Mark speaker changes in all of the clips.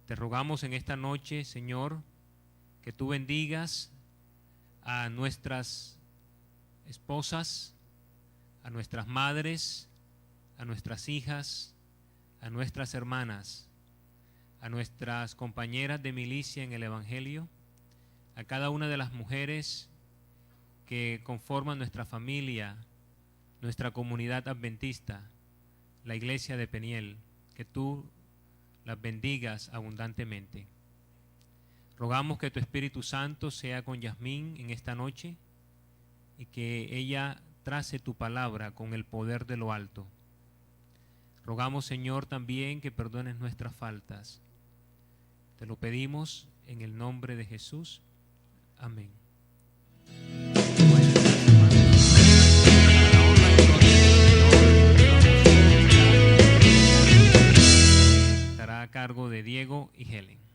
Speaker 1: Te rogamos en esta noche, Señor, que tú bendigas a nuestras esposas, a nuestras madres, a nuestras hijas, a nuestras hermanas, a nuestras compañeras de milicia en el Evangelio, a cada una de las mujeres que conforman nuestra familia, nuestra comunidad adventista, la iglesia de Peniel, que tú las bendigas abundantemente. Rogamos que tu Espíritu Santo sea con Yasmín en esta noche y que ella trace tu palabra con el poder de lo alto. Rogamos, Señor, también que perdones nuestras faltas. Te lo pedimos en el nombre de Jesús. Amén. Estará a cargo de Diego y Helen.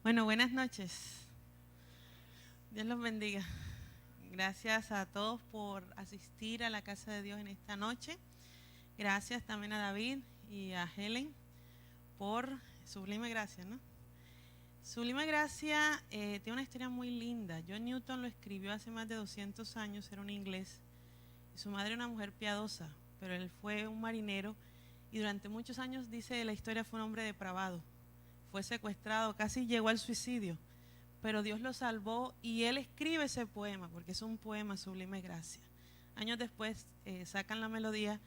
Speaker 2: Bueno, buenas noches. Dios los bendiga. Gracias a todos por asistir a la casa de Dios en esta noche. Gracias también a David y a Helen por Sublime Gracia, ¿no? Sublime Gracia tiene una historia muy linda. John Newton lo escribió hace más de 200 años, era un inglés. Y su madre era una mujer piadosa, pero él fue un marinero y durante muchos años, dice la historia, fue un hombre depravado. Fue secuestrado, casi llegó al suicidio, pero Dios lo salvó y él escribe ese poema, porque es un poema, Sublime Gracia. Años después sacan la melodía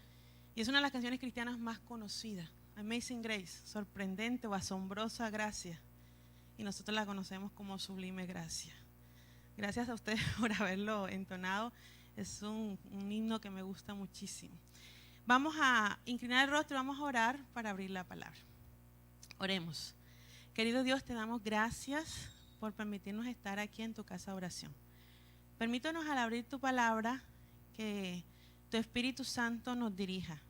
Speaker 2: y es una de las canciones cristianas más conocidas, Amazing Grace, sorprendente o asombrosa gracia, y nosotros la conocemos como Sublime Gracia. Gracias a ustedes por haberlo entonado, es un himno que me gusta muchísimo. Vamos a inclinar el rostro y vamos a orar para abrir la palabra. Oremos. Querido Dios, te damos gracias por permitirnos estar aquí en tu casa de oración. Permítanos al abrir tu palabra que tu Espíritu Santo nos dirija,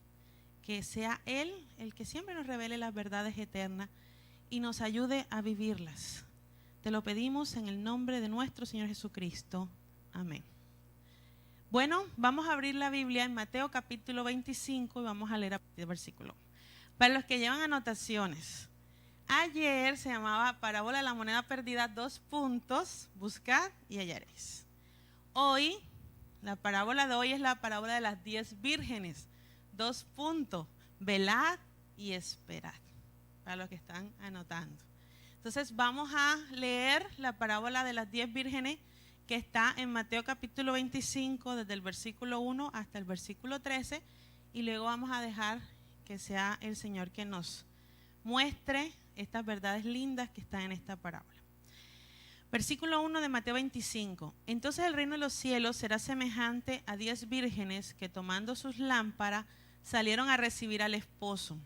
Speaker 2: que sea Él el que siempre nos revele las verdades eternas y nos ayude a vivirlas. Te lo pedimos en el nombre de nuestro Señor Jesucristo. Amén. Bueno, vamos a abrir la Biblia en Mateo capítulo 25 y vamos a leer el versículo. Para los que llevan anotaciones, ayer se llamaba Parábola de la moneda perdida, 2 puntos, buscad y hallaréis. Hoy, la parábola de hoy es la parábola de las 10 vírgenes, 2 puntos, velad y esperad, para los que están anotando. Entonces vamos a leer la parábola de las 10 vírgenes que está en Mateo capítulo 25, desde el versículo 1 hasta el versículo 13, y luego vamos a dejar que sea el Señor que nos muestre estas verdades lindas que están en esta parábola. Versículo 1 de Mateo 25. Entonces el reino de los cielos será semejante a 10 vírgenes que tomando sus lámparas salieron a recibir al esposo.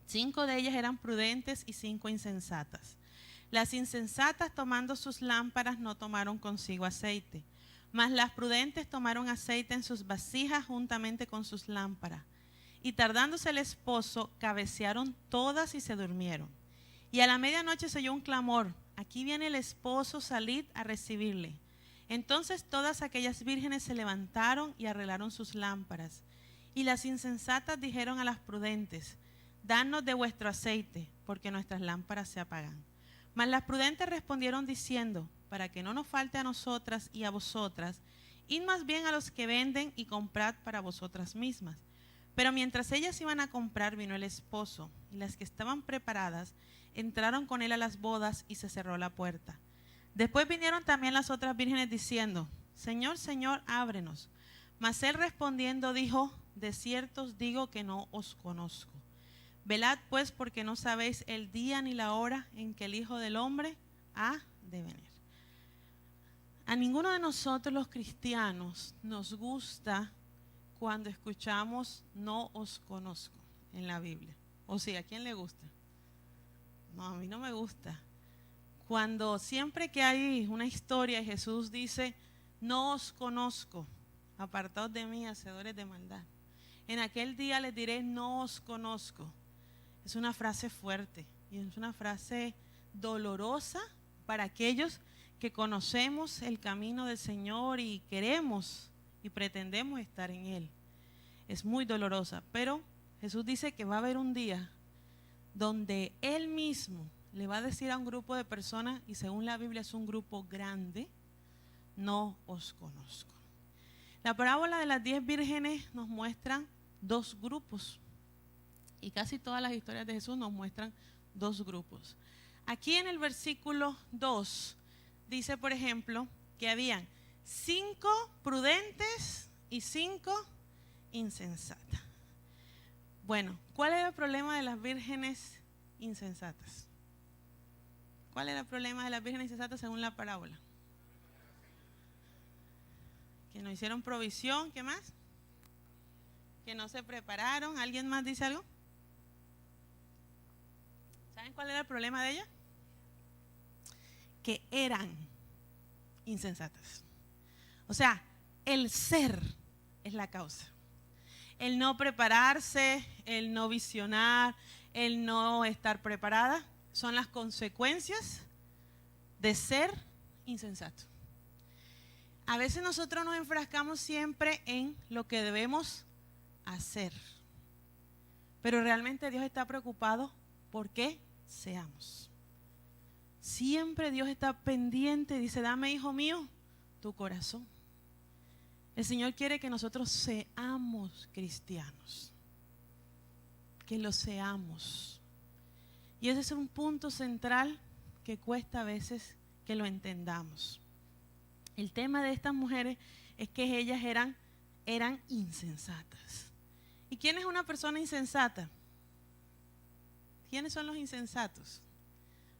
Speaker 2: 5 de ellas eran prudentes y 5 insensatas. Las insensatas tomando sus lámparas no tomaron consigo aceite, mas las prudentes tomaron aceite en sus vasijas juntamente con sus lámparas. Y tardándose el esposo, cabecearon todas y se durmieron. Y a la medianoche se oyó un clamor: aquí viene el esposo, salid a recibirle. Entonces todas aquellas vírgenes se levantaron y arreglaron sus lámparas. Y las insensatas dijeron a las prudentes: danos de vuestro aceite, porque nuestras lámparas se apagan. Mas las prudentes respondieron diciendo: para que no nos falte a nosotras y a vosotras, id más bien a los que venden y comprad para vosotras mismas. Pero mientras ellas iban a comprar, vino el esposo, y las que estaban preparadas entraron con él a las bodas y se cerró la puerta. Después vinieron también las otras vírgenes diciendo: Señor, Señor, ábrenos. Mas él respondiendo dijo: de cierto os digo que no os conozco. Velad pues, porque no sabéis el día ni la hora en que el Hijo del Hombre ha de venir. A ninguno de nosotros los cristianos nos gusta cuando escuchamos no os conozco en la Biblia. O sí, ¿a quién le gusta? No, a mí no me gusta. Cuando siempre que hay una historia, Jesús dice: no os conozco, apartaos de mí, hacedores de maldad. En aquel día les diré: no os conozco. Es una frase fuerte y es una frase dolorosa para aquellos que conocemos el camino del Señor y queremos y pretendemos estar en Él. Es muy dolorosa, pero Jesús dice que va a haber un día donde Él mismo le va a decir a un grupo de personas, y según la Biblia es un grupo grande: no os conozco. La parábola de las 10 vírgenes nos muestra 2 grupos. Y casi todas las historias de Jesús nos muestran 2 grupos. Aquí en el versículo 2 dice, por ejemplo, que habían 5 prudentes y 5 insensatas. Bueno, ¿cuál era el problema de las vírgenes insensatas? ¿Cuál era el problema de las vírgenes insensatas según la parábola? Que no hicieron provisión, ¿qué más? Que no se prepararon. ¿Alguien más dice algo? ¿Saben cuál era el problema de ellas? Que eran insensatas. O sea, el ser es la causa. El no prepararse, el no visionar, el no estar preparada son las consecuencias de ser insensato. A veces nosotros nos enfrascamos siempre en lo que debemos hacer, pero realmente Dios está preocupado por qué seamos. Siempre Dios está pendiente y dice: dame, hijo mío, tu corazón. El Señor quiere que nosotros seamos cristianos, que lo seamos. Y ese es un punto central que cuesta a veces que lo entendamos. El tema de estas mujeres es que ellas eran insensatas. ¿Y quién es una persona insensata? ¿Quiénes son los insensatos?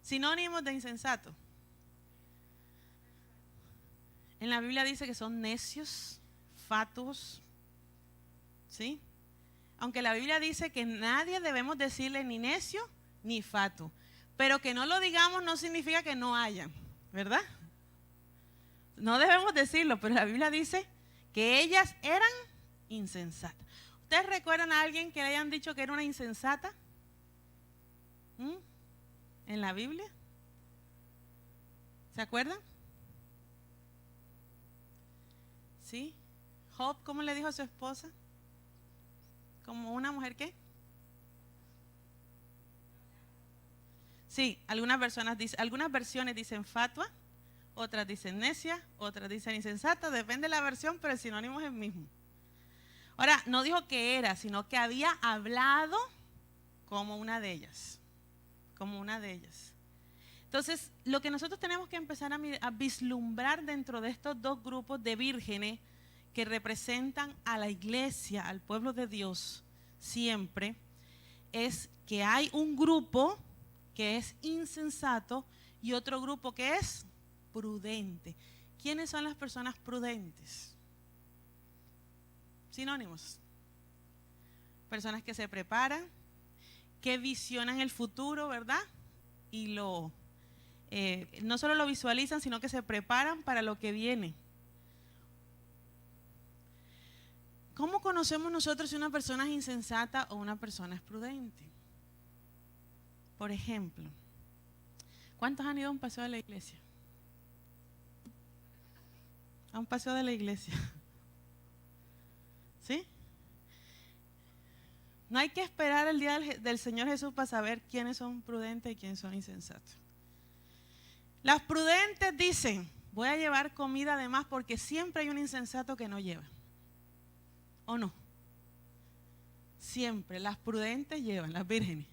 Speaker 2: Sinónimos de insensato. En la Biblia dice que son necios, fatuos, ¿sí? Aunque la Biblia dice que nadie debemos decirle ni necio ni fatuo, pero que no lo digamos no significa que no hayan, ¿verdad? No debemos decirlo, pero la Biblia dice que ellas eran insensatas. ¿Ustedes recuerdan a alguien que le hayan dicho que era una insensata? ¿En la Biblia? ¿Se acuerdan? ¿Sí? Job, ¿cómo le dijo a su esposa? ¿Como una mujer qué? Sí, algunas versiones dicen fatua, otras dicen necia, otras dicen insensata, depende de la versión, pero el sinónimo es el mismo. Ahora, no dijo que era, sino que había hablado como una de ellas. Como una de ellas. Entonces, lo que nosotros tenemos que empezar a vislumbrar dentro de estos dos grupos de vírgenes que representan a la iglesia, al pueblo de Dios, siempre, es que hay un grupo que es insensato y otro grupo que es prudente. ¿Quiénes son las personas prudentes? Sinónimos. Personas que se preparan, que visionan el futuro, ¿verdad? Y no solo lo visualizan, sino que se preparan para lo que viene. ¿Cómo conocemos nosotros si una persona es insensata o una persona es prudente? Por ejemplo, ¿cuántos han ido a un paseo de la iglesia? A un paseo de la iglesia. ¿Sí? No hay que esperar el día del Señor Jesús para saber quiénes son prudentes y quiénes son insensatos. Las prudentes dicen: voy a llevar comida además porque siempre hay un insensato que no lleva. ¿O no? Siempre, las prudentes llevan, las vírgenes.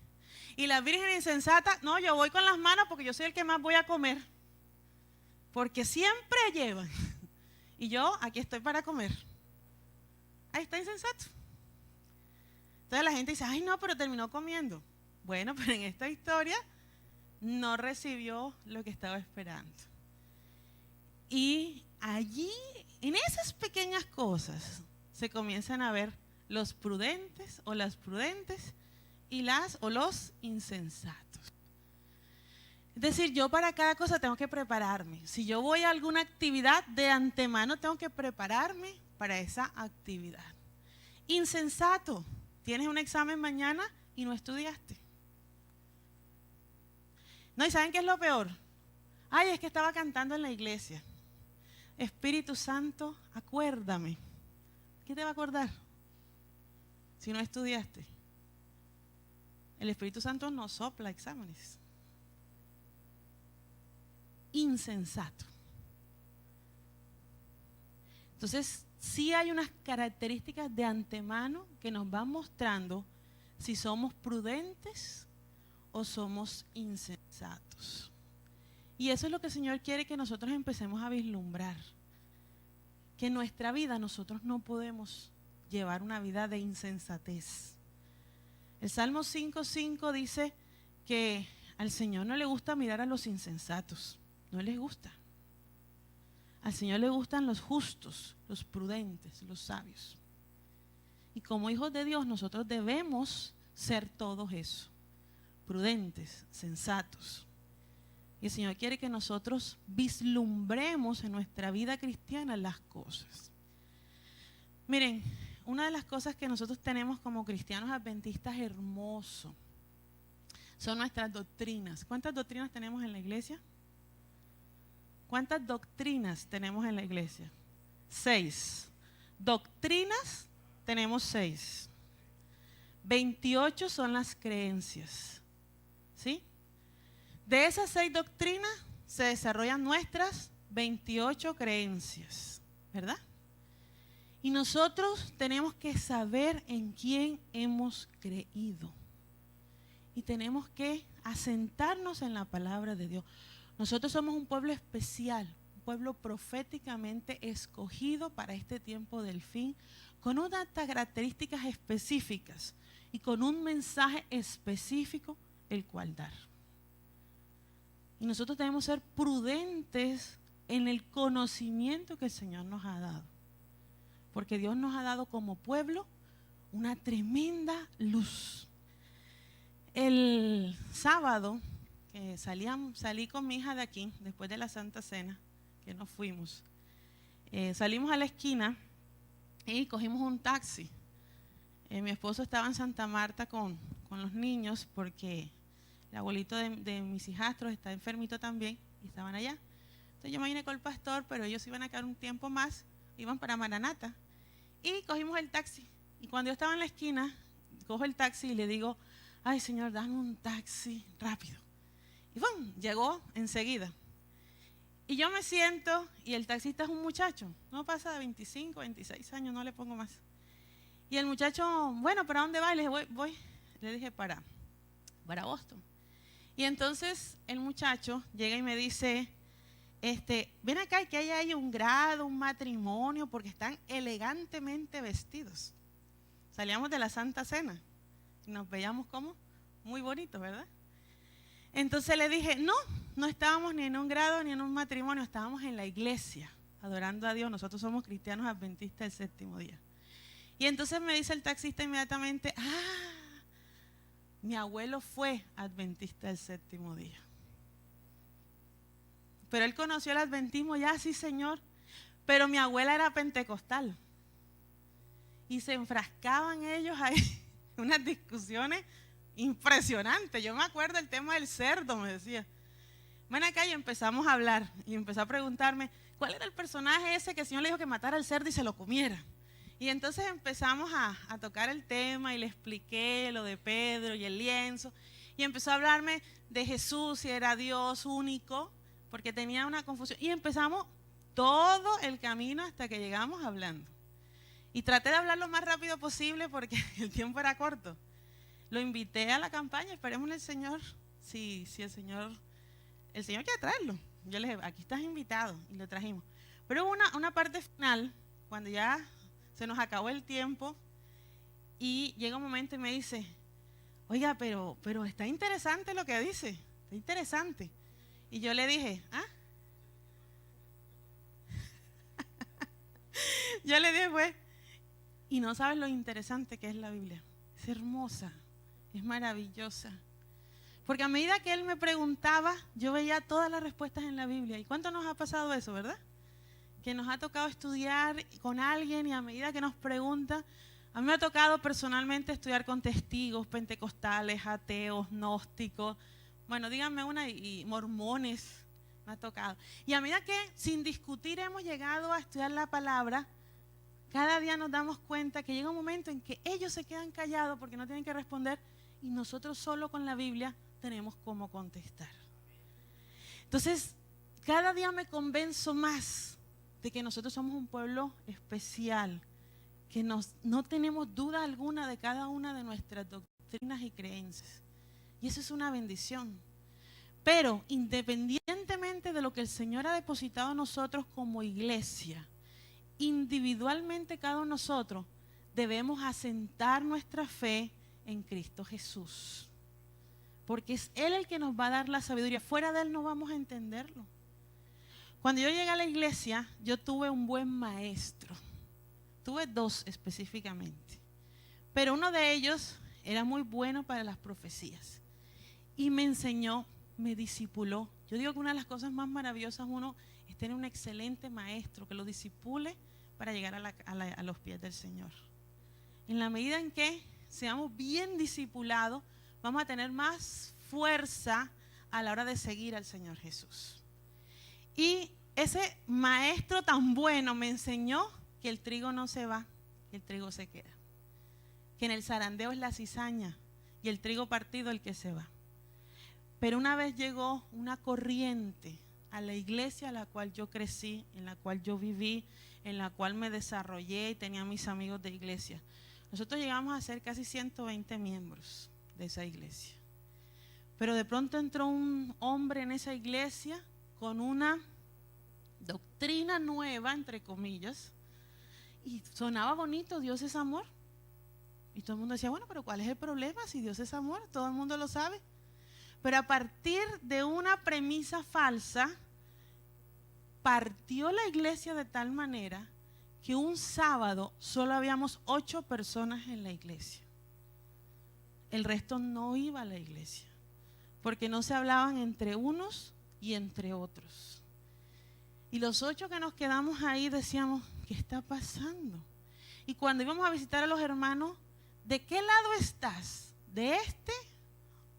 Speaker 2: Y las vírgenes insensatas: no, yo voy con las manos porque yo soy el que más voy a comer. Porque siempre llevan. Y yo aquí estoy para comer. Ahí está insensato. Entonces la gente dice: ay no, pero terminó comiendo. Bueno, pero en esta historia no recibió lo que estaba esperando. Y allí, en esas pequeñas cosas, se comienzan a ver los prudentes o las prudentes y los insensatos. Es decir, yo para cada cosa tengo que prepararme. Si yo voy a alguna actividad, de antemano tengo que prepararme para esa actividad. Insensato, tienes un examen mañana y no estudiaste. No, ¿y saben qué es lo peor? Ay, es que estaba cantando en la iglesia. Espíritu Santo, acuérdame. ¿Qué te va a acordar si no estudiaste? El Espíritu Santo no sopla exámenes. Insensato. Entonces, sí hay unas características de antemano que nos van mostrando si somos prudentes o somos insensatos. Y eso es lo que el Señor quiere que nosotros empecemos a vislumbrar. Que en nuestra vida nosotros no podemos llevar una vida de insensatez. El Salmo 5:5 dice que al Señor no le gusta mirar a los insensatos. No les gusta. Al Señor le gustan los justos, los prudentes, los sabios. Y como hijos de Dios nosotros debemos ser todos eso. Prudentes, sensatos. Y el Señor quiere que nosotros vislumbremos en nuestra vida cristiana las cosas. Miren, una de las cosas que nosotros tenemos como cristianos adventistas hermoso son nuestras doctrinas. ¿Cuántas doctrinas tenemos en la iglesia? ¿Cuántas doctrinas tenemos en la iglesia? 6. Doctrinas tenemos 6. 28 son las creencias. ¿Sí? De esas 6 doctrinas se desarrollan nuestras 28 creencias, ¿verdad? Y nosotros tenemos que saber en quién hemos creído. Y tenemos que asentarnos en la palabra de Dios. Nosotros somos un pueblo especial, un pueblo proféticamente escogido para este tiempo del fin, con unas características específicas y con un mensaje específico el cual dar. Y nosotros debemos ser prudentes en el conocimiento que el Señor nos ha dado. Porque Dios nos ha dado como pueblo una tremenda luz. El sábado que salí con mi hija de aquí, después de la Santa Cena, que nos fuimos. Salimos a la esquina y cogimos un taxi. Mi esposo estaba en Santa Marta con los niños porque el abuelito de mis hijastros está enfermito también y estaban allá. Entonces yo me vine con el pastor, pero ellos iban a quedar un tiempo más, iban para Maranata. Y cogimos el taxi. Y cuando yo estaba en la esquina, cojo el taxi y le digo, ay Señor, dame un taxi rápido. Y ¡bum! Llegó enseguida. Y yo me siento y el taxista es un muchacho, no pasa de 25, 26 años, no le pongo más. Y el muchacho, bueno, ¿para dónde va? Y le dije, voy. Le dije, para Boston. Y entonces el muchacho llega y me dice, ven acá, que hay ahí un grado, un matrimonio, porque están elegantemente vestidos. Salíamos de la Santa Cena y nos veíamos como muy bonitos, ¿verdad? Entonces le dije, no estábamos ni en un grado ni en un matrimonio, estábamos en la iglesia, adorando a Dios. Nosotros somos cristianos adventistas del séptimo día. Y entonces me dice el taxista inmediatamente, mi abuelo fue adventista del séptimo día. Pero él conoció el adventismo ya, sí señor, pero mi abuela era pentecostal. Y se enfrascaban ellos ahí en unas discusiones impresionantes. Yo me acuerdo el tema del cerdo, me decía. Ven acá y empezamos a hablar. Y empezó a preguntarme, ¿cuál era el personaje ese que el Señor le dijo que matara al cerdo y se lo comiera? Y entonces empezamos a tocar el tema y le expliqué lo de Pedro y el lienzo. Y empezó a hablarme de Jesús, si era Dios único, porque tenía una confusión. Y empezamos todo el camino hasta que llegamos hablando. Y traté de hablar lo más rápido posible porque el tiempo era corto. Lo invité a la campaña, esperemos en el Señor, si el Señor quiere traerlo. Yo le dije, aquí estás invitado, y lo trajimos. Pero hubo una parte final, cuando ya se nos acabó el tiempo, y llega un momento y me dice, oiga, pero está interesante lo que dice, está interesante. Y yo le dije, yo le dije, pues, y no sabes lo interesante que es la Biblia. Es hermosa, es maravillosa. Porque a medida que él me preguntaba, yo veía todas las respuestas en la Biblia. ¿Y cuánto nos ha pasado eso, verdad? Que nos ha tocado estudiar con alguien y a medida que nos pregunta, a mí me ha tocado personalmente estudiar con testigos pentecostales, ateos, gnósticos, bueno, díganme una, y mormones, me ha tocado. Y a medida que sin discutir hemos llegado a estudiar la palabra, cada día nos damos cuenta que llega un momento en que ellos se quedan callados porque no tienen que responder y nosotros solo con la Biblia tenemos cómo contestar. Entonces, cada día me convenzo más de que nosotros somos un pueblo especial, que no tenemos duda alguna de cada una de nuestras doctrinas y creencias. Y eso es una bendición. Pero independientemente de lo que el Señor ha depositado en nosotros como iglesia, individualmente cada uno de nosotros debemos asentar nuestra fe en Cristo Jesús. Porque es Él el que nos va a dar la sabiduría. Fuera de Él no vamos a entenderlo. Cuando yo llegué a la iglesia, yo tuve un buen maestro. Tuve 2 específicamente. Pero uno de ellos era muy bueno para las profecías. Y me enseñó, me discipuló. Yo digo que una de las cosas más maravillosas uno es tener un excelente maestro que lo disipule para llegar a los pies del Señor. En la medida en que seamos bien discipulados, vamos a tener más fuerza a la hora de seguir al Señor Jesús. Y ese maestro tan bueno me enseñó que el trigo no se va, que el trigo se queda. Que en el zarandeo es la cizaña y el trigo partido el que se va. Pero una vez llegó una corriente a la iglesia a la cual yo crecí, en la cual yo viví, en la cual me desarrollé y tenía mis amigos de iglesia. Nosotros llegamos a ser casi 120 miembros de esa iglesia. Pero de pronto entró un hombre en esa iglesia con una doctrina nueva, entre comillas, y sonaba bonito, Dios es amor. Y todo el mundo decía, bueno, pero ¿cuál es el problema si Dios es amor? Todo el mundo lo sabe. Pero a partir de una premisa falsa, partió la iglesia de tal manera que un sábado solo habíamos 8 personas en la iglesia. El resto no iba a la iglesia, porque no se hablaban entre unos y entre otros. Y los 8 que nos quedamos ahí decíamos, ¿qué está pasando? Y cuando íbamos a visitar a los hermanos, ¿de qué lado estás? ¿De este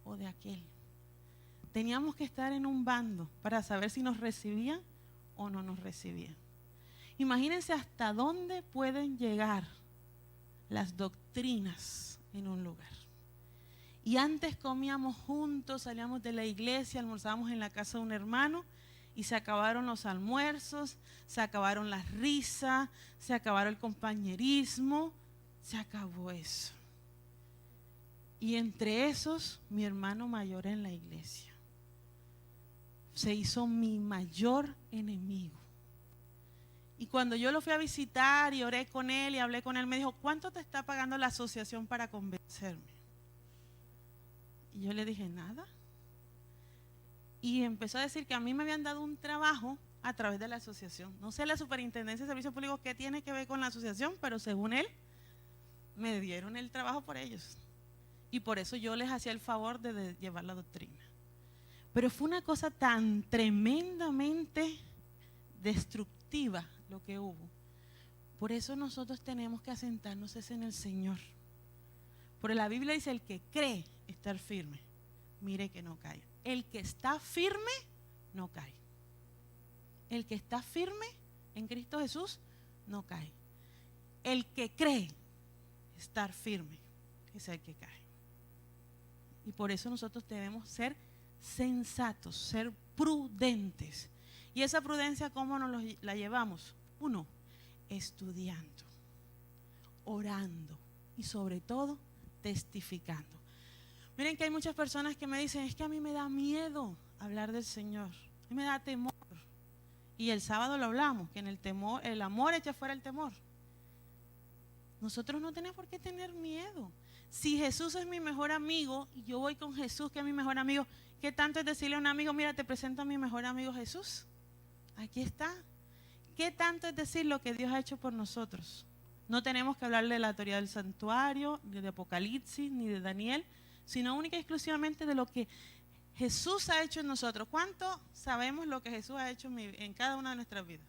Speaker 2: o de aquel? Teníamos que estar en un bando para saber si nos recibían o no nos recibían. Imagínense hasta dónde pueden llegar las doctrinas en un lugar. Y antes comíamos juntos, salíamos de la iglesia, almorzábamos en la casa de un hermano y se acabaron los almuerzos, se acabaron las risas, se acabaron el compañerismo, se acabó eso. Y entre esos, mi hermano mayor en la iglesia se hizo mi mayor enemigo. Y cuando yo lo fui a visitar y oré con él y hablé con él, me dijo, ¿cuánto te está pagando la asociación para convencerme? Y yo le dije, nada. Y empezó a decir que a mí me habían dado un trabajo a través de la asociación. No sé la Superintendencia de Servicios Públicos qué tiene que ver con la asociación, pero según él, me dieron el trabajo por ellos. Y por eso yo les hacía el favor de llevar la doctrina. Pero fue una cosa tan tremendamente destructiva lo que hubo. Por eso nosotros tenemos que asentarnos en el Señor. Porque la Biblia dice, el que cree estar firme, mire que no cae. El que está firme, no cae. El que está firme en Cristo Jesús, no cae. El que cree estar firme es el que cae. Y por eso nosotros debemos ser sensatos, ser prudentes. ¿Y esa prudencia cómo nos la llevamos? 1, estudiando, orando y sobre todo testificando. Miren que hay muchas personas que me dicen, es que a mí me da miedo hablar del Señor, a mí me da temor. Y el sábado lo hablamos, que en el temor, el amor echa fuera el temor. Nosotros no tenemos por qué tener miedo. Si Jesús es mi mejor amigo y yo voy con Jesús, que es mi mejor amigo, ¿qué tanto es decirle a un amigo, mira, te presento a mi mejor amigo Jesús? Aquí está. ¿Qué tanto es decir lo que Dios ha hecho por nosotros? No tenemos que hablarle de la teoría del santuario, ni de Apocalipsis, ni de Daniel, sino única y exclusivamente de lo que Jesús ha hecho en nosotros. ¿Cuánto sabemos lo que Jesús ha hecho en cada una de nuestras vidas?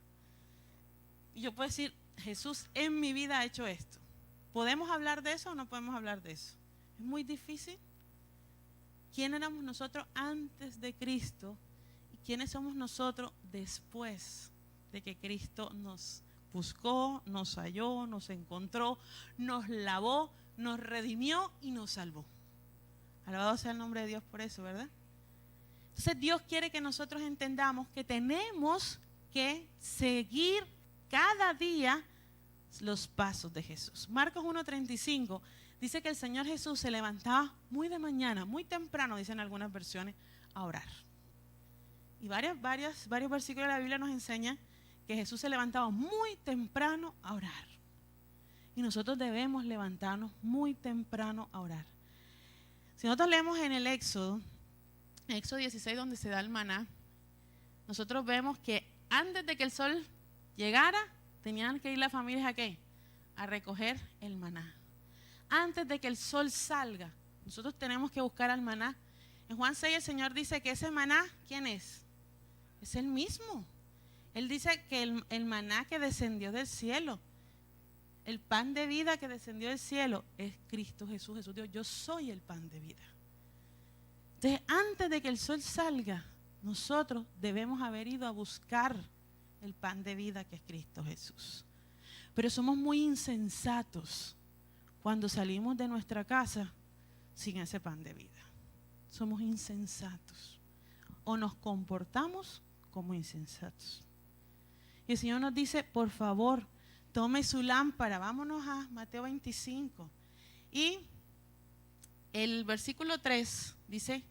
Speaker 2: Y yo puedo decir, Jesús en mi vida ha hecho esto. ¿Podemos hablar de eso o no podemos hablar de eso? Es muy difícil. ¿Quién éramos nosotros antes de Cristo? ¿Y quiénes somos nosotros después de que Cristo nos buscó, nos halló, nos encontró, nos lavó, nos redimió y nos salvó? Alabado sea el nombre de Dios por eso, ¿verdad? Entonces Dios quiere que nosotros entendamos que tenemos que seguir cada día los pasos de Jesús. Marcos 1:35 dice que el Señor Jesús se levantaba muy de mañana, muy temprano, dicen algunas versiones, a orar. Y varios versículos de la Biblia nos enseñan que Jesús se levantaba muy temprano a orar. Y nosotros debemos levantarnos muy temprano a orar. Si nosotros leemos en el Éxodo 16, donde se da el maná, nosotros vemos que antes de que el sol llegara, tenían que ir las familias ¿a qué? A recoger el maná. Antes de que el sol salga, nosotros tenemos que buscar al maná. En Juan 6 el Señor dice que ese maná, ¿quién es? Es el mismo. Él dice que el maná que descendió del cielo, el pan de vida que descendió del cielo, es Cristo Jesús. Jesús dijo, yo soy el pan de vida. Entonces, antes de que el sol salga, nosotros debemos haber ido a buscar el pan de vida que es Cristo Jesús. Pero somos muy insensatos cuando salimos de nuestra casa sin ese pan de vida. Somos insensatos o nos comportamos como insensatos. Y el Señor nos dice, por favor, tome su lámpara. Vámonos a Mateo 25. Y el versículo 3 dice,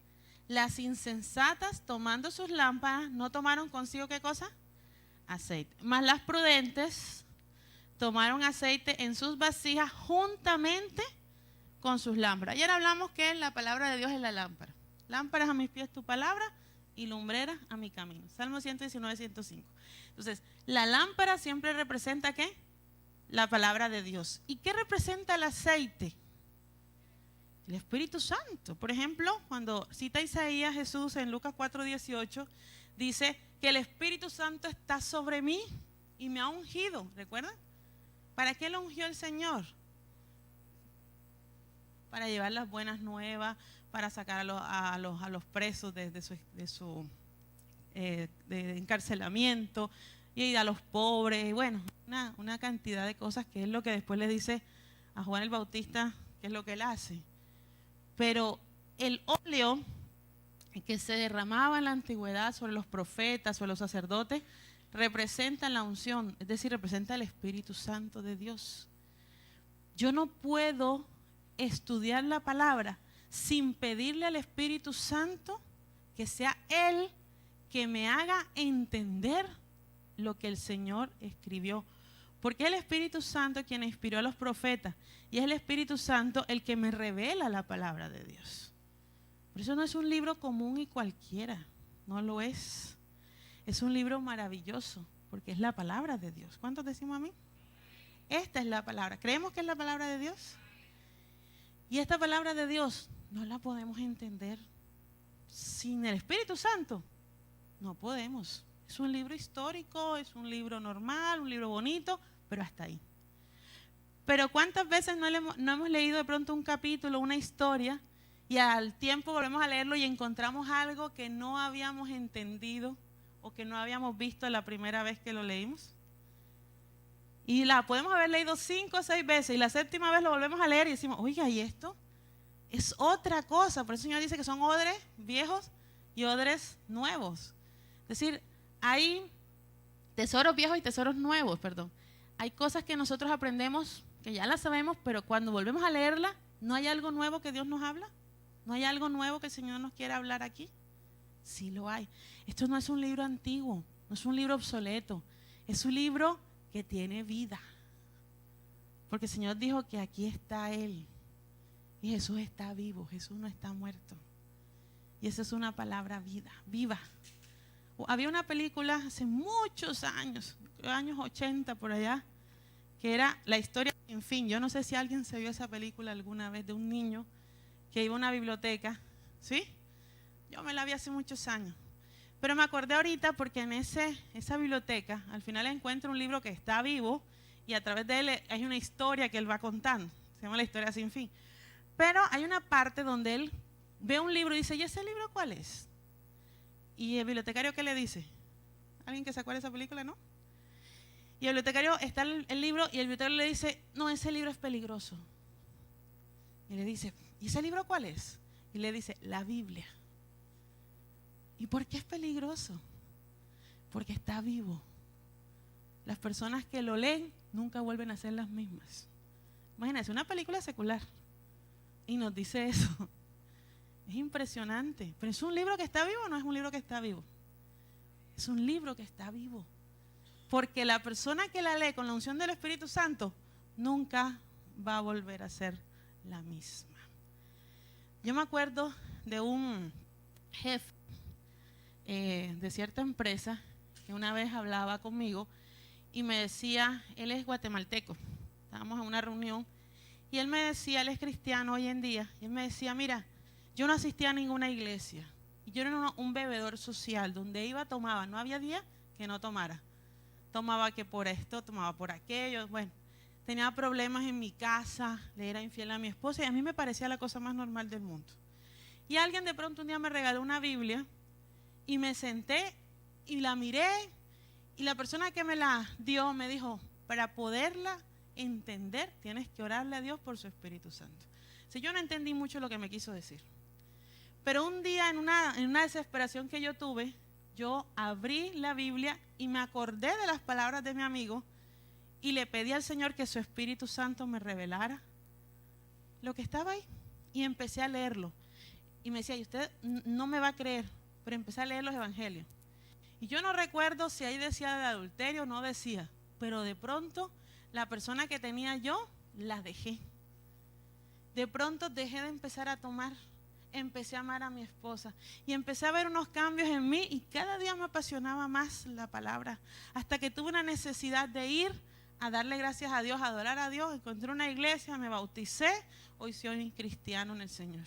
Speaker 2: las insensatas tomando sus lámparas no tomaron consigo ¿qué cosa? Aceite. Mas las prudentes tomaron aceite en sus vasijas juntamente con sus lámparas. Ayer hablamos que la palabra de Dios es la lámpara. Lámparas a mis pies tu palabra y lumbreras a mi camino. Salmo 119, 105. Entonces, la lámpara siempre representa ¿qué? La palabra de Dios. ¿Y qué representa el aceite? El Espíritu Santo. Por ejemplo, cuando cita Isaías Jesús en Lucas 4:18, dice que el Espíritu Santo está sobre mí y me ha ungido. ¿Recuerdan? ¿Para qué lo ungió el Señor? Para llevar las buenas nuevas, para sacar a los presos de su encarcelamiento, y a los pobres, y bueno, una cantidad de cosas que es lo que después le dice a Juan el Bautista, que es lo que él hace. Pero el óleo que se derramaba en la antigüedad sobre los profetas, sobre los sacerdotes, representa la unción, es decir, representa el Espíritu Santo de Dios. Yo no puedo estudiar la palabra sin pedirle al Espíritu Santo que sea Él que me haga entender lo que el Señor escribió. Porque es el Espíritu Santo quien inspiró a los profetas y es el Espíritu Santo el que me revela la palabra de Dios. Por eso no es un libro común y cualquiera, no lo es. Es un libro maravilloso porque es la palabra de Dios. ¿Cuántos decimos amén? Esta es la palabra. ¿Creemos que es la palabra de Dios? Y esta palabra de Dios no la podemos entender sin el Espíritu Santo. No podemos. Es un libro histórico, es un libro normal, un libro bonito, pero hasta ahí. Pero ¿cuántas veces no hemos leído de pronto un capítulo, una historia, y al tiempo volvemos a leerlo y encontramos algo que no habíamos entendido o que no habíamos visto la primera vez que lo leímos? Y la podemos haber leído 5 o 6 veces y la 7ª vez lo volvemos a leer y decimos, oiga, ¿y esto? Es otra cosa. Por eso el Señor dice que son odres viejos y odres nuevos. Es decir, hay tesoros viejos y tesoros nuevos, perdón. Hay cosas que nosotros aprendemos que ya las sabemos, pero cuando volvemos a leerla, ¿no hay algo nuevo que Dios nos habla? ¿No hay algo nuevo que el Señor nos quiera hablar aquí? Sí lo hay. Esto no es un libro antiguo, no es un libro obsoleto, es un libro que tiene vida. Porque el Señor dijo que aquí está Él. Y Jesús está vivo, Jesús no está muerto. Y esa es una palabra viva. Había una película hace muchos años 80 por allá, que era La historia sin fin. Yo no sé si alguien se vio esa película alguna vez, de un niño que iba a una biblioteca, ¿sí? Yo me la vi hace muchos años. Pero me acordé ahorita porque en esa biblioteca, al final encuentro un libro que está vivo y a través de él hay una historia que él va contando. Se llama La historia sin fin. Pero hay una parte donde él ve un libro y dice, ¿y ese libro cuál es? Y el bibliotecario, ¿qué le dice? ¿Alguien que se acuerda de esa película, no? Y el bibliotecario, está el libro y el bibliotecario le dice, no, ese libro es peligroso. Y le dice, ¿y ese libro cuál es? Y le dice, la Biblia. ¿Y por qué es peligroso? Porque está vivo. Las personas que lo leen nunca vuelven a ser las mismas. Imagínense, una película secular y nos dice eso. Es impresionante. ¿Pero es un libro que está vivo o no es un libro que está vivo? Es un libro que está vivo. Porque la persona que la lee con la unción del Espíritu Santo nunca va a volver a ser la misma. Yo me acuerdo de un jefe de cierta empresa que una vez hablaba conmigo y me decía, él es guatemalteco, estábamos en una reunión y él me decía, él es cristiano hoy en día, y él me decía, mira, yo no asistía a ninguna iglesia y yo era un bebedor social, donde iba tomaba, no había día que no tomara, tomaba que por esto, tomaba por aquello, bueno, tenía problemas en mi casa, le era infiel a mi esposa y a mí me parecía la cosa más normal del mundo. Y alguien de pronto un día me regaló una Biblia y me senté y la miré Y la persona que me la dio me dijo, para poderla entender, tienes que orarle a Dios por su Espíritu Santo. Si yo no entendí mucho lo que me quiso decir. Pero un día en una desesperación que yo tuve, yo abrí la Biblia y me acordé de las palabras de mi amigo y le pedí al Señor que su Espíritu Santo me revelara lo que estaba ahí. Y empecé a leerlo. Y me decía, y usted no me va a creer, pero empecé a leer los evangelios. Y yo no recuerdo si ahí decía de adulterio o no decía, pero de pronto la persona que tenía yo, la dejé. De pronto dejé de empezar a tomar, empecé a amar a mi esposa y empecé a ver unos cambios en mí y cada día me apasionaba más la palabra, hasta que tuve una necesidad de ir a darle gracias a Dios, a adorar a Dios. Encontré una iglesia, me bauticé, hoy soy cristiano en el Señor.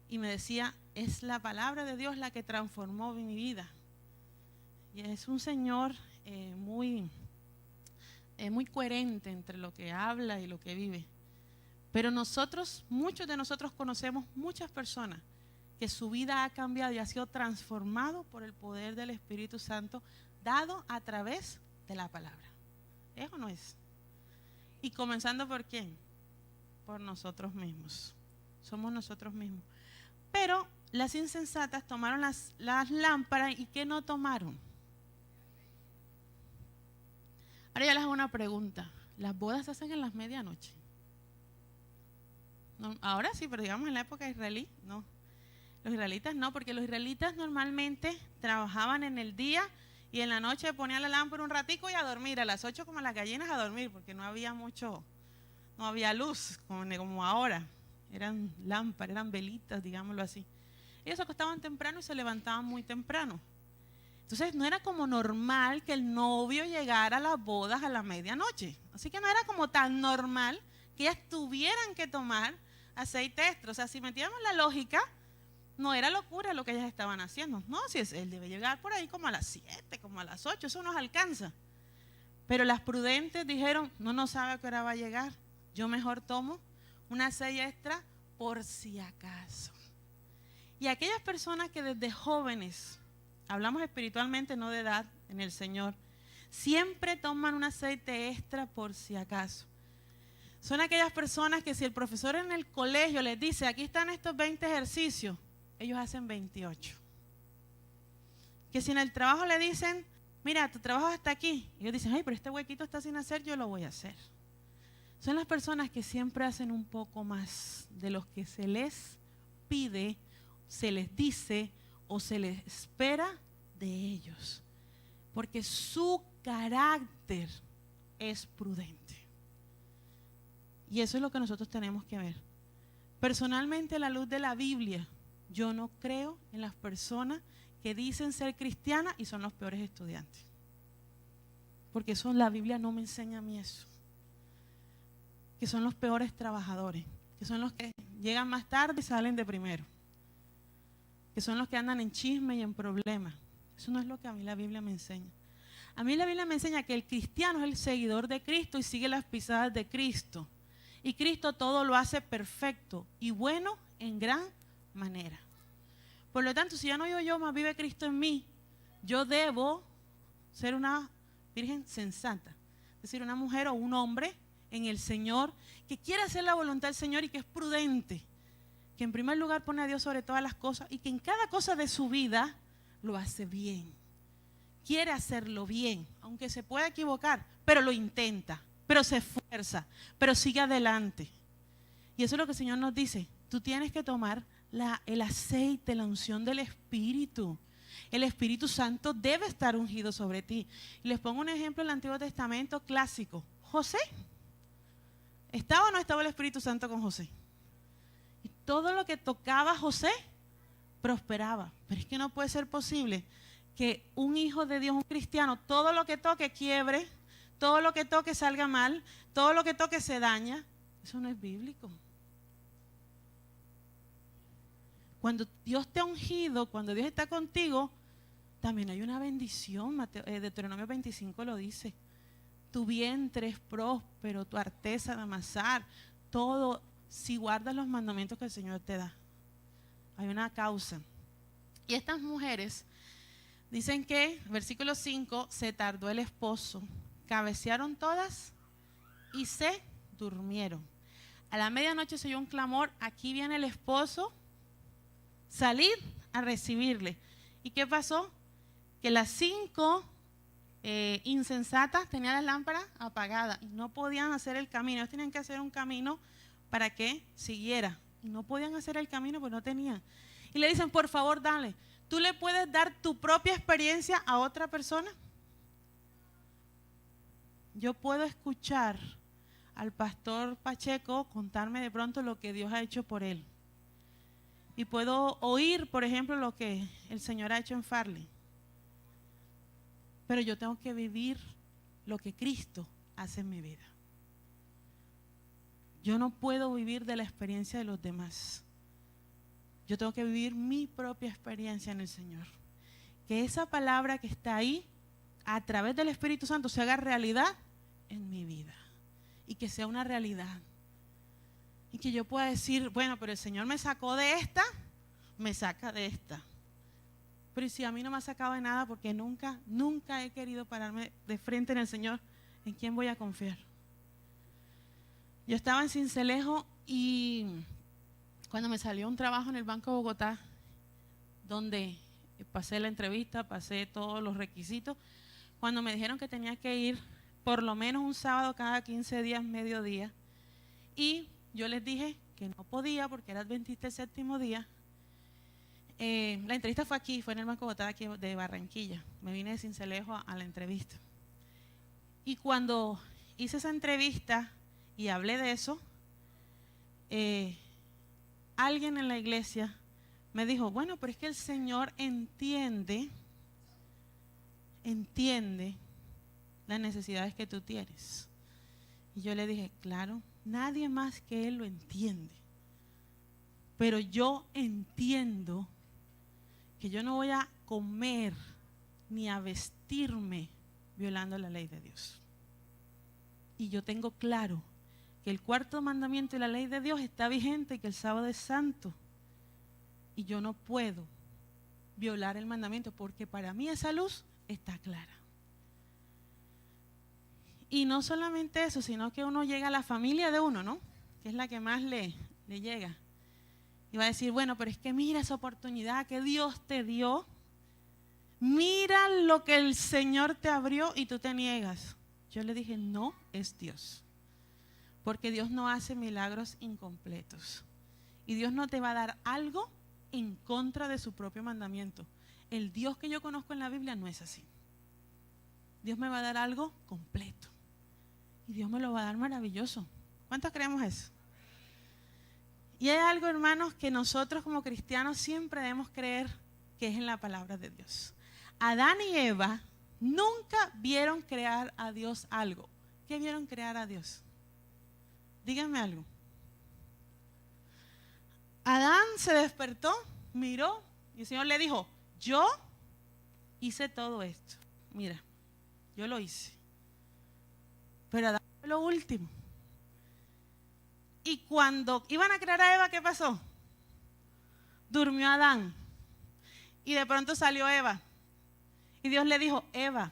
Speaker 2: Y me decía, es la palabra de Dios la que transformó mi vida. Y es un Señor muy coherente entre lo que habla y lo que vive. Pero muchos de nosotros conocemos muchas personas que su vida ha cambiado y ha sido transformado por el poder del Espíritu Santo dado a través de la palabra. ¿Es o no es? Y comenzando por quién? Por nosotros mismos. Somos nosotros mismos. Pero las insensatas tomaron las lámparas y ¿qué no tomaron? Ahora ya les hago una pregunta. ¿Las bodas se hacen en las medianoche? No, ahora sí, pero digamos en la época israelí, no. Los israelitas no, porque los israelitas normalmente trabajaban en el día y en la noche ponían la lámpara un ratico y a dormir, a las 8 como las gallinas a dormir, porque no había luz como ahora. Eran lámparas, eran velitas, digámoslo así. Ellos se acostaban temprano y se levantaban muy temprano. Entonces no era como normal que el novio llegara a las bodas a la medianoche. Así que no era como tan normal que ellas tuvieran que tomar aceite extra. O sea, si metíamos la lógica, no era locura lo que ellas estaban haciendo. No, si él debe llegar por ahí como a las 7, como a las 8, eso nos alcanza. Pero las prudentes dijeron, no sabe a qué hora va a llegar. Yo mejor tomo una aceite extra por si acaso. Y aquellas personas que desde jóvenes, hablamos espiritualmente, no de edad, en el Señor, siempre toman un aceite extra por si acaso. Son aquellas personas que si el profesor en el colegio les dice, aquí están estos 20 ejercicios, ellos hacen 28. Que si en el trabajo le dicen, mira, tu trabajo está aquí, ellos dicen, ay, pero este huequito está sin hacer, yo lo voy a hacer. Son las personas que siempre hacen un poco más de lo que se les pide, se les dice o se les espera de ellos. Porque su carácter es prudente. Y eso es lo que nosotros tenemos que ver. Personalmente, a la luz de la Biblia, yo no creo en las personas que dicen ser cristianas y son los peores estudiantes. Porque eso la Biblia no me enseña a mí eso. Que son los peores trabajadores, que son los que llegan más tarde y salen de primero, que son los que andan en chisme y en problemas. Eso no es lo que a mí la Biblia me enseña. A mí la Biblia me enseña que el cristiano es el seguidor de Cristo y sigue las pisadas de Cristo. Y Cristo todo lo hace perfecto y bueno en gran manera. Por lo tanto, si ya no vivo yo, más vive Cristo en mí, yo debo ser una virgen sensata. Es decir, una mujer o un hombre en el Señor, que quiere hacer la voluntad del Señor y que es prudente, que en primer lugar pone a Dios sobre todas las cosas y que en cada cosa de su vida lo hace bien. Quiere hacerlo bien, aunque se pueda equivocar, pero lo intenta, pero se esfuerza, pero sigue adelante. Y eso es lo que el Señor nos dice, tú tienes que tomar el aceite, la unción del Espíritu. El Espíritu Santo debe estar ungido sobre ti. Y les pongo un ejemplo del Antiguo Testamento clásico. José. ¿Estaba o no estaba el Espíritu Santo con José? Y todo lo que tocaba José prosperaba. Pero es que no puede ser posible que un hijo de Dios, un cristiano, todo lo que toque quiebre, todo lo que toque salga mal, todo lo que toque se daña. Eso no es bíblico. Cuando Dios te ha ungido, cuando Dios está contigo, también hay una bendición. Deuteronomio 25 lo dice. Tu vientre es próspero, tu arteza de amasar, todo, si guardas los mandamientos que el Señor te da. Hay una causa. Y estas mujeres Dicen que, versículo 5, se tardó el esposo, cabecearon todas y se durmieron. A la medianoche se oyó un clamor, aquí viene el esposo, salid a recibirle. ¿Y qué pasó? Que las 5 insensatas tenían las lámparas apagadas y no podían hacer el camino. Ellos tenían que hacer un camino para que siguiera. Y no podían hacer el camino porque no tenían. Y le dicen, por favor, dale. ¿Tú le puedes dar tu propia experiencia a otra persona? Yo puedo escuchar al pastor Pacheco contarme de pronto lo que Dios ha hecho por él. Y puedo oír, por ejemplo, lo que el Señor ha hecho en Farley. Pero yo tengo que vivir lo que Cristo hace en mi vida. Yo no puedo vivir de la experiencia de los demás. Yo tengo que vivir mi propia experiencia en el Señor. Que esa palabra que está ahí, a través del Espíritu Santo, se haga realidad en mi vida. Y que sea una realidad. Y que yo pueda decir, bueno, pero el Señor me sacó de esta, me saca de esta. Pero si a mí no me ha sacado de nada, porque nunca he querido pararme de frente en el Señor, ¿en quién voy a confiar? Yo estaba en Sincelejo y cuando me salió un trabajo en el Banco de Bogotá, donde pasé la entrevista, pasé todos los requisitos, cuando me dijeron que tenía que ir por lo menos un sábado cada 15 días, mediodía, y yo les dije que no podía porque era el 27º día. La entrevista fue aquí, fue en el Banco de Bogotá, aquí de Barranquilla. Me vine de Sincelejo a la entrevista. Y cuando hice esa entrevista y hablé de eso, alguien en la iglesia me dijo, bueno, pero es que el Señor entiende las necesidades que tú tienes. Y yo le dije, claro, nadie más que Él lo entiende. Pero yo entiendo que yo no voy a comer ni a vestirme violando la ley de Dios. Y yo tengo claro que el 4.º mandamiento y la ley de Dios está vigente y que el sábado es santo. Y yo no puedo violar el mandamiento porque para mí esa luz está clara. Y no solamente eso, sino que uno llega a la familia de uno, ¿no? Que es la que más le llega. Y va a decir, bueno, pero es que mira esa oportunidad que Dios te dio. Mira lo que el Señor te abrió y tú te niegas. Yo le dije, no, es Dios. Porque Dios no hace milagros incompletos. Y Dios no te va a dar algo en contra de su propio mandamiento. El Dios que yo conozco en la Biblia no es así. Dios me va a dar algo completo. Y Dios me lo va a dar maravilloso. ¿Cuántos creemos eso? Y hay algo, hermanos, que nosotros como cristianos siempre debemos creer que es en la palabra de Dios. Adán y Eva nunca vieron crear a Dios algo. ¿Qué vieron crear a Dios? Díganme algo. Adán se despertó, miró y el Señor le dijo, yo hice todo esto. Mira, yo lo hice. Pero Adán fue lo último. Y cuando iban a crear a Eva, ¿qué pasó? Durmió Adán. Y de pronto salió Eva. Y Dios le dijo, Eva,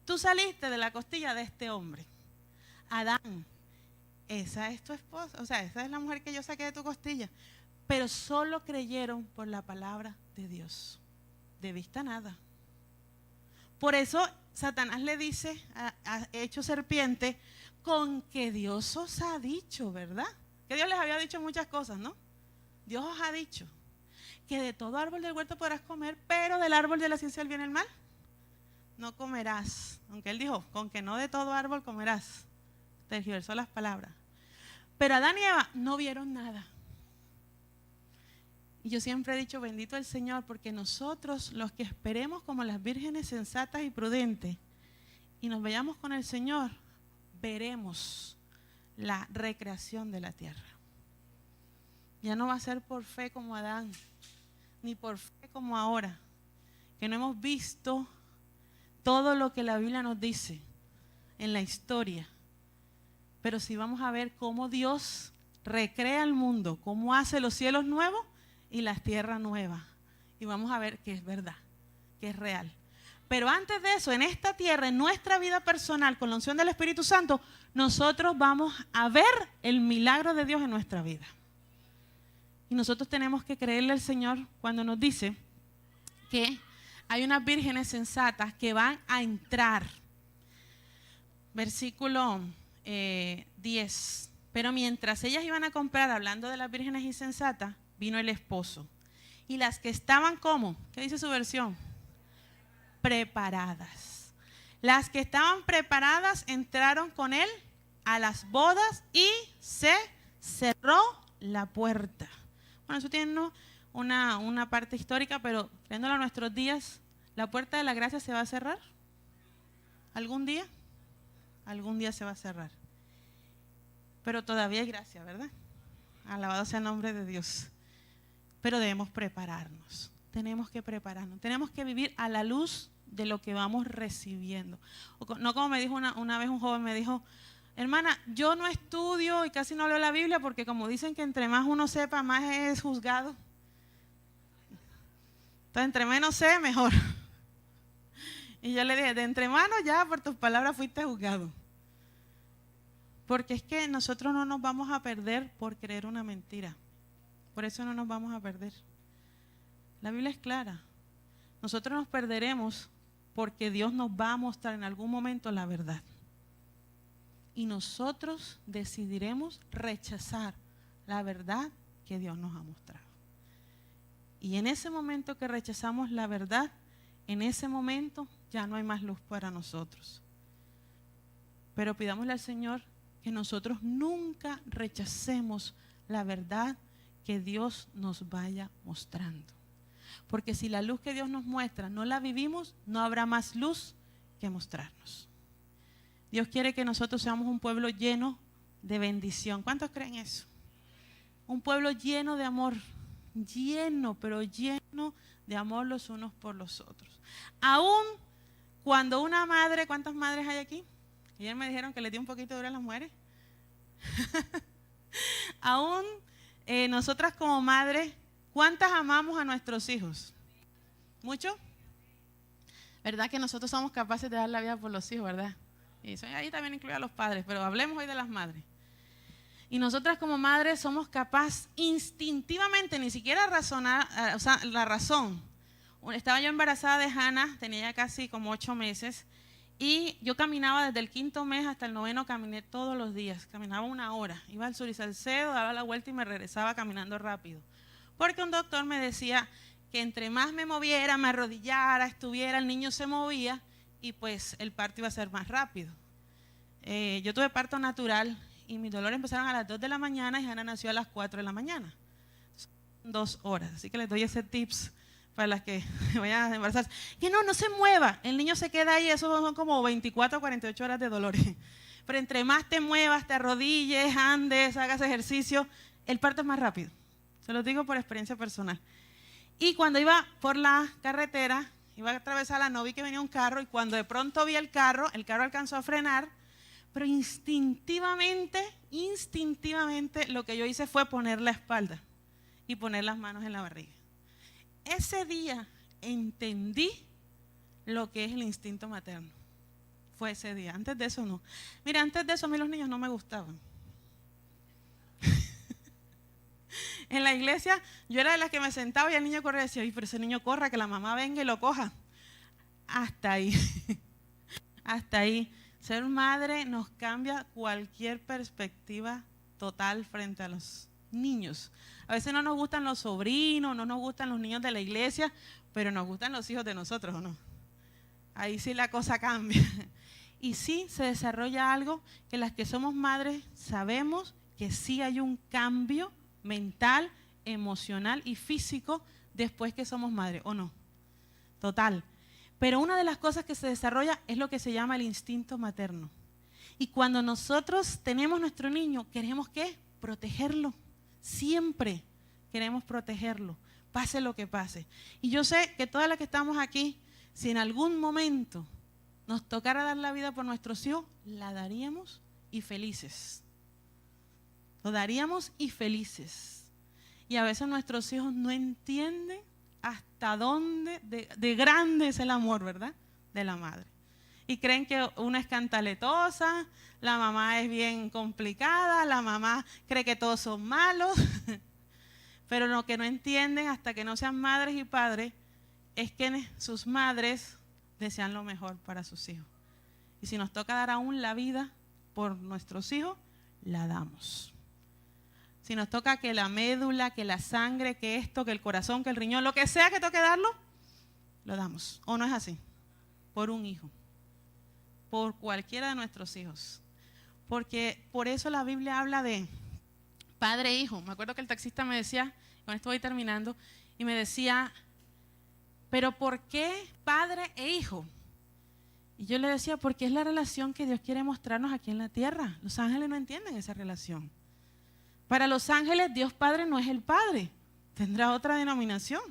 Speaker 2: tú saliste de la costilla de este hombre. Adán, esa es tu esposa, o sea, esa es la mujer que yo saqué de tu costilla. Pero solo creyeron por la palabra de Dios. De vista nada. Por eso Satanás le dice a hecho serpiente, con que Dios os ha dicho, ¿verdad? Que Dios les había dicho muchas cosas, ¿no? Dios os ha dicho que de todo árbol del huerto podrás comer, pero del árbol de la ciencia del bien y el mal no comerás. Aunque Él dijo, con que no de todo árbol comerás. Tergiversó las palabras. Pero Adán y Eva no vieron nada. Y yo siempre he dicho, bendito el Señor, porque nosotros los que esperemos como las vírgenes sensatas y prudentes y nos vayamos con el Señor, veremos la recreación de la tierra. Ya no va a ser por fe como Adán, ni por fe como ahora, que no hemos visto todo lo que la Biblia nos dice en la historia, pero sí vamos a ver cómo Dios recrea el mundo, cómo hace los cielos nuevos y las tierras nuevas, y vamos a ver que es verdad, que es real. Pero antes de eso, en esta tierra, en nuestra vida personal, con la unción del Espíritu Santo, nosotros vamos a ver el milagro de Dios en nuestra vida. Y nosotros tenemos que creerle al Señor cuando nos dice que hay unas vírgenes sensatas que van a entrar. Versículo 10. Pero mientras ellas iban a comprar, hablando de las vírgenes insensatas, vino el esposo. Y las que estaban, ¿cómo? ¿Qué dice su versión? Preparadas. Las que estaban preparadas entraron con él a las bodas y se cerró la puerta. Bueno, eso tiene una parte histórica, pero trayéndolo a nuestros días, ¿la puerta de la gracia se va a cerrar? ¿Algún día? Algún día se va a cerrar. Pero todavía hay gracia, ¿verdad? Alabado sea el nombre de Dios. Pero debemos prepararnos. Tenemos que prepararnos. Tenemos que vivir a la luz de lo que vamos recibiendo. No como me dijo una vez un joven, me dijo, hermana, yo no estudio y casi no leo la Biblia porque como dicen que entre más uno sepa, más es juzgado. Entonces, entre menos sé, mejor. Y yo le dije, de entre manos ya por tus palabras fuiste juzgado. Porque es que nosotros no nos vamos a perder por creer una mentira. Por eso no nos vamos a perder. La Biblia es clara. Nosotros nos perderemos porque Dios nos va a mostrar en algún momento la verdad. Y nosotros decidiremos rechazar la verdad que Dios nos ha mostrado. Y en ese momento que rechazamos la verdad, en ese momento ya no hay más luz para nosotros. Pero pidámosle al Señor que nosotros nunca rechacemos la verdad que Dios nos vaya mostrando. Porque si la luz que Dios nos muestra no la vivimos, no habrá más luz que mostrarnos. Dios quiere que nosotros seamos un pueblo lleno de bendición. ¿Cuántos creen eso? Un pueblo lleno de amor, pero lleno de amor los unos por los otros. Aún cuando una madre, ¿cuántas madres hay aquí? Ayer me dijeron que le dio un poquito duro a las mujeres. Aún nosotras como madres, ¿cuántas amamos a nuestros hijos? ¿Mucho? ¿Verdad que nosotros somos capaces de dar la vida por los hijos, verdad? Y eso ahí también incluye a los padres, pero hablemos hoy de las madres. Y nosotras como madres somos capaces instintivamente, ni siquiera razonar, o sea, la razón. Estaba yo embarazada de Hannah, tenía ya casi como 8 meses, y yo caminaba desde el 5.º mes hasta el 9.º, caminé todos los días, caminaba 1 hora. Iba al Sur y Salcedo, daba la vuelta y me regresaba caminando rápido. Porque un doctor me decía que entre más me moviera, me arrodillara, estuviera, el niño se movía y pues el parto iba a ser más rápido. Yo tuve parto natural y mis dolores empezaron a las 2 de la mañana y Hannah nació a las 4 de la mañana. Son 2 horas, así que les doy ese tips para las que vayan a embarazarse. Que no se mueva, el niño se queda ahí, eso son como 24 o 48 horas de dolores. Pero entre más te muevas, te arrodilles, andes, hagas ejercicio, el parto es más rápido. Se lo digo por experiencia personal. Y cuando iba por la carretera, iba a atravesarla, no vi que venía un carro y cuando de pronto vi el carro alcanzó a frenar, pero instintivamente lo que yo hice fue poner la espalda y poner las manos en la barriga. Ese día entendí lo que es el instinto materno. Fue ese día, antes de eso no. Mira, antes de eso a mí los niños no me gustaban. En la iglesia yo era de las que me sentaba y el niño corría y decía, pero ese niño corra, que la mamá venga y lo coja. Hasta ahí, hasta ahí. Ser madre nos cambia cualquier perspectiva total frente a los niños. A veces no nos gustan los sobrinos, no nos gustan los niños de la iglesia, pero nos gustan los hijos de nosotros, ¿o no? Ahí sí la cosa cambia. Y sí se desarrolla algo que las que somos madres sabemos que sí hay un cambio mental, emocional y físico después que somos madres, ¿o no? Total. Pero una de las cosas que se desarrolla es lo que se llama el instinto materno. Y cuando nosotros tenemos nuestro niño, queremos ¿qué? Protegerlo. Siempre queremos protegerlo, pase lo que pase. Y yo sé que todas las que estamos aquí, si en algún momento nos tocara dar la vida por nuestros hijos, la daríamos y felices. Lo daríamos y felices. Y a veces nuestros hijos no entienden hasta dónde de grande es el amor, ¿verdad?, de la madre. Y creen que una es cantaletosa, la mamá es bien complicada, la mamá cree que todos son malos. Pero lo que no entienden hasta que no sean madres y padres es que sus madres desean lo mejor para sus hijos. Y si nos toca dar aún la vida por nuestros hijos, la damos. Si nos toca que la médula, que la sangre, que esto, que el corazón, que el riñón, lo que sea que toque darlo, lo damos. ¿O no es así? Por un hijo. Por cualquiera de nuestros hijos. Porque por eso la Biblia habla de padre e hijo. Me acuerdo que el taxista me decía, con esto voy terminando, y me decía, ¿pero por qué padre e hijo? Y yo le decía, porque es la relación que Dios quiere mostrarnos aquí en la tierra. Los ángeles no entienden esa relación. Para los ángeles, Dios Padre no es el Padre. Tendrá otra denominación,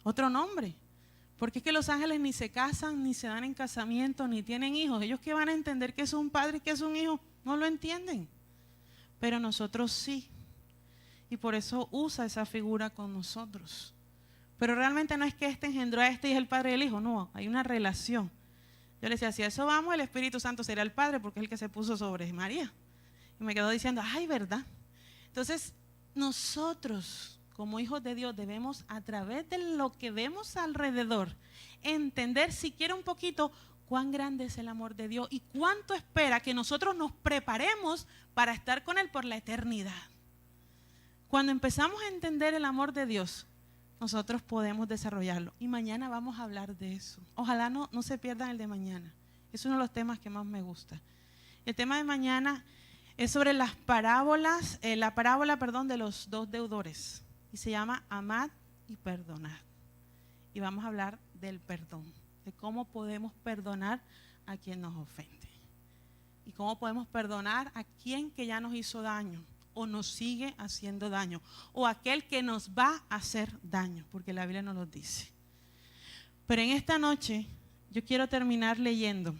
Speaker 2: otro nombre. Porque es que los ángeles ni se casan, ni se dan en casamiento, ni tienen hijos. Ellos que van a entender que es un padre y que es un hijo, no lo entienden. Pero nosotros sí. Y por eso usa esa figura con nosotros. Pero realmente no es que este engendró a este y es el padre y el hijo. No, hay una relación. Yo le decía, si a eso vamos, el Espíritu Santo será el Padre porque es el que se puso sobre María. Y me quedó diciendo, ay, ¿verdad? Entonces, nosotros como hijos de Dios debemos, a través de lo que vemos alrededor, entender siquiera un poquito cuán grande es el amor de Dios y cuánto espera que nosotros nos preparemos para estar con Él por la eternidad. Cuando empezamos a entender el amor de Dios, nosotros podemos desarrollarlo. Y mañana vamos a hablar de eso. Ojalá no se pierdan el de mañana. Es uno de los temas que más me gusta. El tema de mañana es sobre las parábolas, la parábola de los dos deudores. Y se llama Amad y Perdonad. Y vamos a hablar del perdón, de cómo podemos perdonar a quien nos ofende. Y cómo podemos perdonar a quien que ya nos hizo daño o nos sigue haciendo daño, o aquel que nos va a hacer daño, porque la Biblia nos lo dice. Pero en esta noche yo quiero terminar leyendo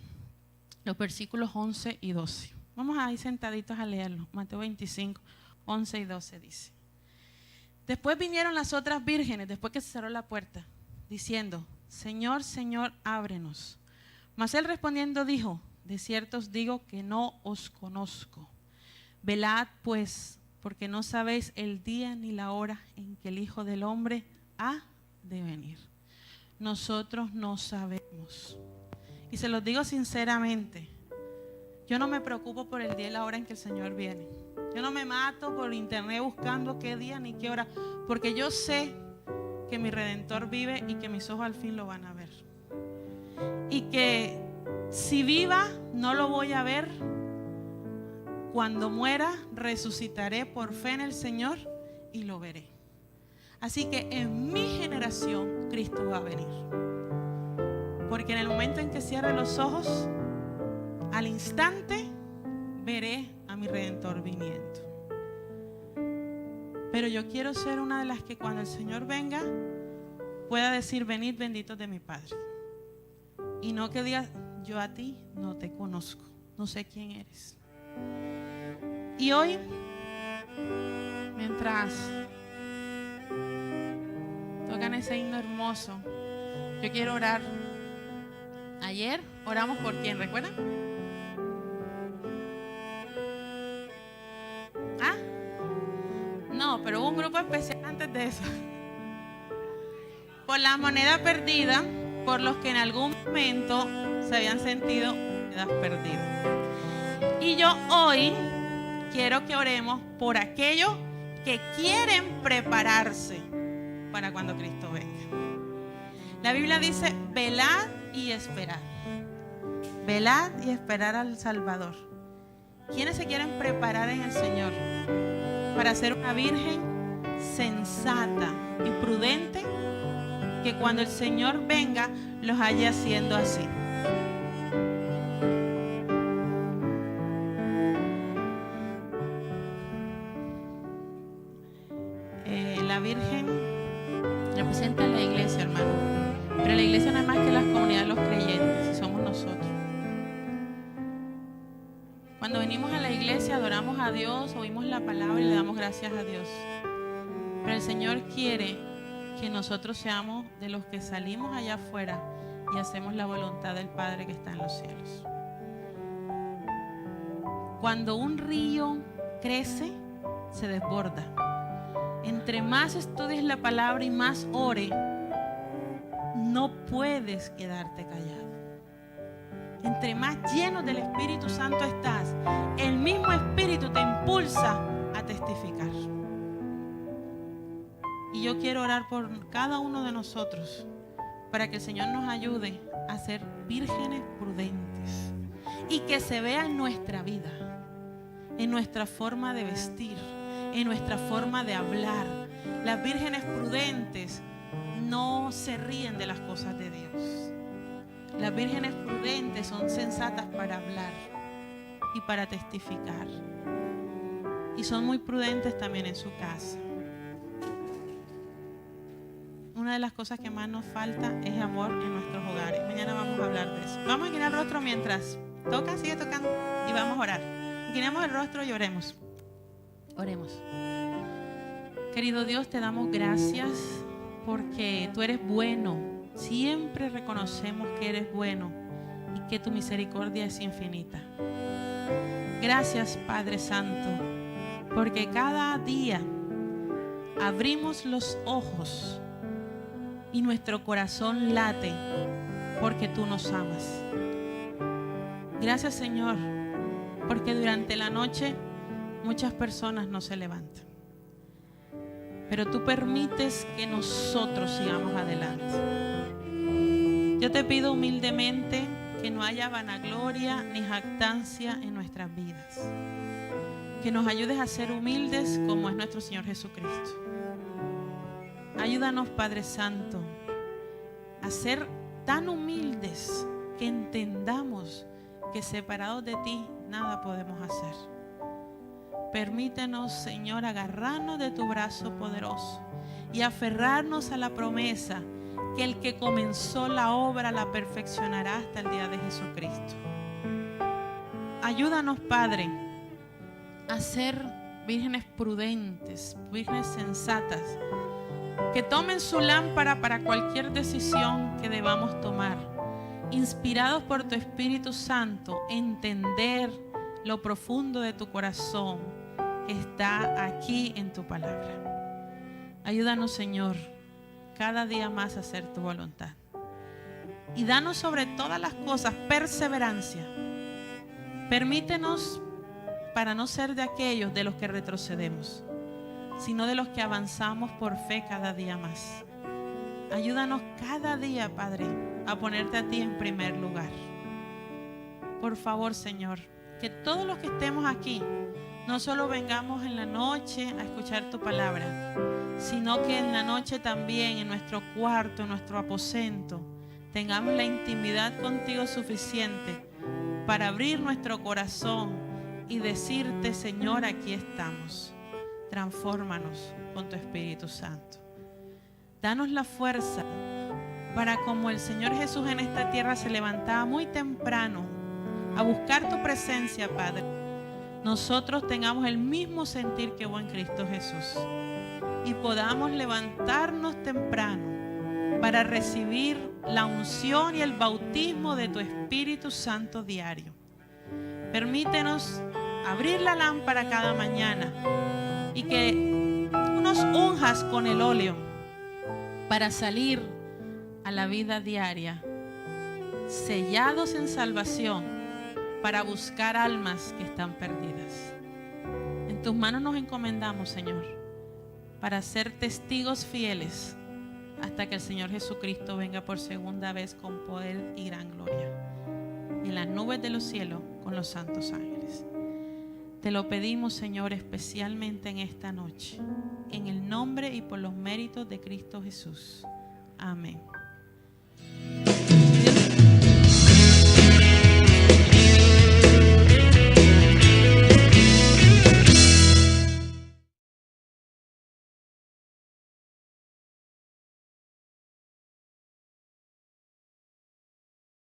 Speaker 2: los versículos 11 y 12. Vamos ahí sentaditos a leerlo. Mateo 25, 11 y 12 dice: Después vinieron las otras vírgenes, después que se cerró la puerta, diciendo: Señor, Señor, ábrenos. Mas él respondiendo dijo: De cierto os digo que no os conozco. Velad pues, porque no sabéis el día ni la hora en que el Hijo del Hombre ha de venir. Nosotros no sabemos. Y se los digo sinceramente, yo no me preocupo por el día y la hora en que el Señor viene. Yo no me mato por internet buscando qué día ni qué hora, porque yo sé que mi Redentor vive y que mis ojos al fin lo van a ver. Y que si viva, no lo voy a ver. Cuando muera, resucitaré por fe en el Señor y lo veré. Así que en mi generación, Cristo va a venir. Porque en el momento en que cierre los ojos, al instante, veré a mi Redentor viniendo. Pero yo quiero ser una de las que cuando el Señor venga, pueda decir: venid benditos de mi Padre. Y no que diga: yo a ti no te conozco, no sé quién eres. Y hoy, mientras tocan ese himno hermoso, yo quiero orar. Ayer oramos por quién, ¿recuerdan? ¿Ah? No, pero hubo un grupo especial antes de eso. Por la moneda perdida, por los que en algún momento se habían sentido monedas perdidas. Y yo hoy quiero que oremos por aquellos que quieren prepararse para cuando Cristo venga. La Biblia dice: velad y esperad. Velad y esperar al Salvador. ¿Quiénes se quieren preparar en el Señor para ser una virgen sensata y prudente, que cuando el Señor venga los haya haciendo así? La Virgen representa a la iglesia, hermano. Pero la iglesia no es más que las comunidades de los creyentes, y somos nosotros. Cuando venimos a la iglesia, adoramos a Dios, oímos la palabra y le damos gracias a Dios. Pero el Señor quiere que nosotros seamos de los que salimos allá afuera y hacemos la voluntad del Padre que está en los cielos. Cuando un río crece, se desborda. Entre más estudies la palabra y más ore, no puedes quedarte callado. Entre más lleno del Espíritu Santo estás, el mismo Espíritu te impulsa a testificar. Y yo quiero orar por cada uno de nosotros para que el Señor nos ayude a ser vírgenes prudentes y que se vea en nuestra vida, en nuestra forma de vestir, en nuestra forma de hablar. Las vírgenes prudentes no se ríen de las cosas de Dios. Las vírgenes prudentes son sensatas para hablar y para testificar. Y son muy prudentes también en su casa. Una de las cosas que más nos falta es amor en nuestros hogares. Mañana vamos a hablar de eso. Vamos a inclinar el rostro mientras toca, sigue tocando y vamos a orar. Inclinemos el rostro y oremos. Oremos. Querido Dios, te damos gracias porque tú eres bueno. Siempre reconocemos que eres bueno y que tu misericordia es infinita. Gracias, Padre Santo, porque cada día abrimos los ojos y nuestro corazón late porque tú nos amas. Gracias, Señor, porque durante la noche muchas personas no se levantan, pero tú permites que nosotros sigamos adelante. Yo te pido humildemente que no haya vanagloria ni jactancia en nuestras vidas, que nos ayudes a ser humildes como es nuestro Señor Jesucristo. Ayúdanos, Padre Santo, a ser tan humildes que entendamos que separados de ti nada podemos hacer. Permítenos, Señor, agarrarnos de tu brazo poderoso y aferrarnos a la promesa que el que comenzó la obra la perfeccionará hasta el día de Jesucristo. Ayúdanos, Padre, a ser vírgenes prudentes, vírgenes sensatas, que tomen su lámpara para cualquier decisión que debamos tomar, inspirados por tu Espíritu Santo, entender lo profundo de tu corazón que está aquí en tu palabra. Ayúdanos, Señor, cada día más a hacer tu voluntad. Y danos sobre todas las cosas perseverancia. Permítenos para no ser de aquellos de los que retrocedemos, sino de los que avanzamos por fe cada día más. Ayúdanos cada día, Padre, a ponerte a ti en primer lugar. Por favor, Señor, que todos los que estemos aquí no solo vengamos en la noche a escuchar tu palabra, sino que en la noche también, en nuestro cuarto, en nuestro aposento, tengamos la intimidad contigo suficiente para abrir nuestro corazón y decirte: Señor, aquí estamos. Transfórmanos con tu Espíritu Santo. Danos la fuerza para, como el Señor Jesús en esta tierra se levantaba muy temprano a buscar tu presencia, Padre, nosotros tengamos el mismo sentir que hubo en Cristo Jesús y podamos levantarnos temprano para recibir la unción y el bautismo de tu Espíritu Santo diario. Permítenos abrir la lámpara cada mañana y que tú nos unjas con el óleo para salir a la vida diaria, sellados en salvación, para buscar almas que están perdidas. En tus manos nos encomendamos, Señor, para ser testigos fieles hasta que el Señor Jesucristo venga por segunda vez con poder y gran gloria, en las nubes de los cielos con los santos ángeles. Te lo pedimos, Señor, especialmente en esta noche, en el nombre y por los méritos de Cristo Jesús. Amén.